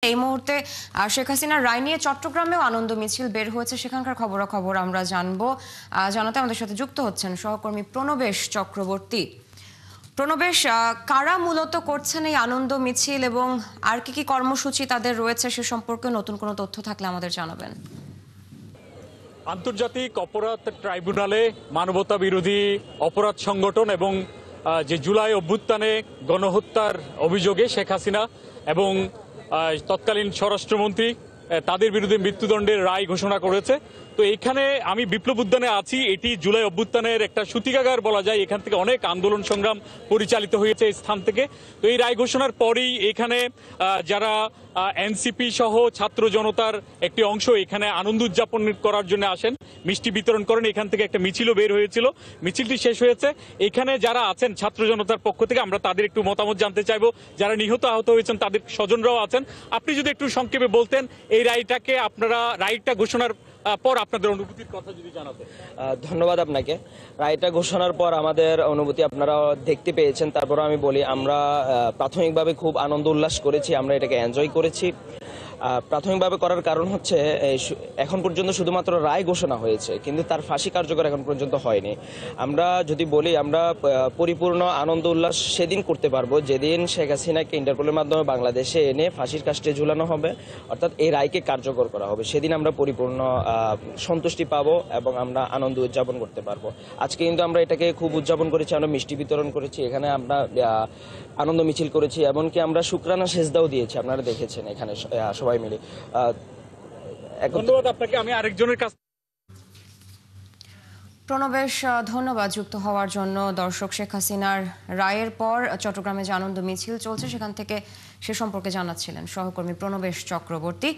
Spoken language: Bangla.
এই মুহূর্তে শেখ হাসিনার রায় নিয়ে চট্টগ্রামেও আনন্দ মিছিল বের হয়েছে, সেখানকার খবরাখবর আমরা জানবো। জানাতে আমাদের সাথে যুক্ত হচ্ছেন সহকর্মী প্রণবেশ চক্রবর্তী। প্রণবেশ, কারা মূলত করছেন এই আনন্দ মিছিল এবং আর কি কি কর্মসূচি তাদের রয়েছে সে সম্পর্কে নতুন কোনো তথ্য থাকলে আমাদের জানাবেন। আন্তর্জাতিক অপরাধ ট্রাইব্যুনালে মানবতা বিরোধী অপরাধ সংগঠন এবং যে জুলাই অভ্যুত্থানে গণহত্যার অভিযোগে শেখ হাসিনা এবং তৎকালীন স্বরাষ্ট্রমন্ত্রী তাদের বিরুদ্ধে মৃত্যুদণ্ডের রায় ঘোষণা করেছে। তো এখানে আমি বিপ্লব উদ্যানে আছি। এটি জুলাই অভ্যুত্থানের একটা সূতিকাগার বলা যায়। এখান থেকে অনেক আন্দোলন সংগ্রাম পরিচালিত হয়েছে এই স্থান থেকে। তো এই রায় ঘোষণার পরেই এখানে যারা এনসিপি সহ ছাত্র জনতার একটি অংশ এখানে আনন্দ উদযাপন করার জন্য আসেন, মিষ্টি বিতরণ করেন। এখান থেকে একটা মিছিলও বের হয়েছিল, মিছিলটি শেষ হয়েছে। এখানে যারা আছেন ছাত্র জনতার পক্ষ থেকে আমরা তাদের একটু মতামত জানতে চাইবো। যারা নিহত আহত হয়েছেন তাদের স্বজনরাও আছেন। আপনি যদি একটু সংক্ষেপে বলতেন এই রায়টাকে, আপনারা রায়টা ঘোষণার পর আপনাদের অনুভূতির কথা যদি জানাতেন। ধন্যবাদ আপনাকে। রায়টা ঘোষণার পর আমাদের অনুভূতি আপনারা দেখতে পেয়েছেন। তারপর আমি বলি, আমরা প্রাথমিকভাবে খুব আনন্দ উল্লাস করেছি, আমরা এটাকে এনজয় করেছি। প্রাথমিকভাবে করার কারণ হচ্ছে এখন পর্যন্ত শুধুমাত্র রায় ঘোষণা হয়েছে, কিন্তু তার ফাঁসি কার্যকর এখন পর্যন্ত হয়নি। আমরা যদি বলি, আমরা পরিপূর্ণ আনন্দ উল্লাস সেদিন করতে পারবো যেদিন শেখ হাসিনাকে ইন্টারপোলের মাধ্যমে বাংলাদেশে এনে ফাঁসির কাস্টে ঝুলানো হবে, অর্থাৎ এই রায়কে কার্যকর করা হবে। সেদিন আমরা পরিপূর্ণ সন্তুষ্টি পাবো এবং আমরা আনন্দ উদযাপন করতে পারবো। আজকে কিন্তু আমরা এটাকে খুব উদযাপন করেছি, আমরা মিষ্টি বিতরণ করেছি, এখানে আমরা আনন্দ মিছিল করেছি, এমনকি আমরা শুকরানা সেজদাও দিয়েছি, আপনারা দেখেছেন এখানে সবাই মিলে। ধন্যবাদ আপনাকে। আমি আরেকজনের কাছ প্রণবেশ, ধন্যবাদ যুক্ত হওয়ার জন্য। দর্শক, শেখ হাসিনার রায়ের পর চট্টগ্রামে যে আনন্দ মিছিল চলছে সেখান থেকে সে সম্পর্কে জানাচ্ছিলেন সহকর্মী প্রণবেশ চক্রবর্তী।